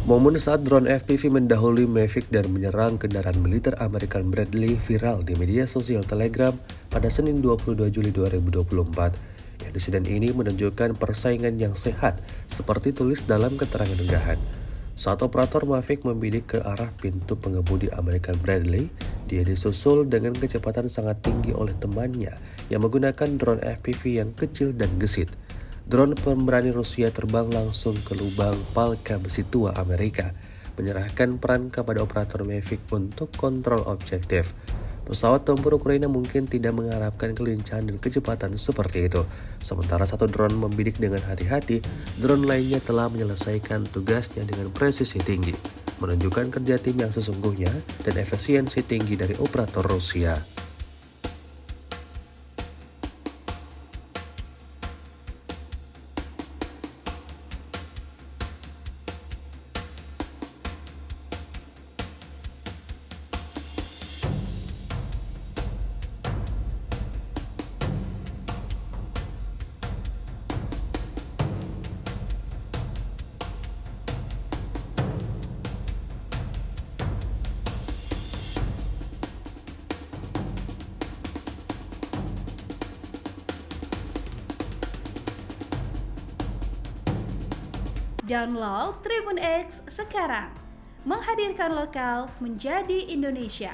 Momen saat drone FPV mendahului Mavic dan menyerang kendaraan militer American Bradley viral di media sosial Telegram pada Senin 22 Juli 2024. Insiden ini menunjukkan persaingan yang sehat, seperti tulis dalam keterangan unggahan. Saat operator Mavic membidik ke arah pintu pengemudi American Bradley, dia disusul dengan kecepatan sangat tinggi oleh temannya yang menggunakan drone FPV yang kecil dan gesit. Drone pemberani Rusia terbang langsung ke lubang palka besi tua Amerika, menyerahkan peran kepada operator Mavic untuk kontrol objektif. Pesawat tempur Ukraina mungkin tidak mengharapkan kelincahan dan kecepatan seperti itu. Sementara satu drone membidik dengan hati-hati, drone lainnya telah menyelesaikan tugasnya dengan presisi tinggi, menunjukkan kerja tim yang sesungguhnya dan efisiensi tinggi dari operator Rusia. Download Tribun X sekarang, menghadirkan lokal menjadi Indonesia.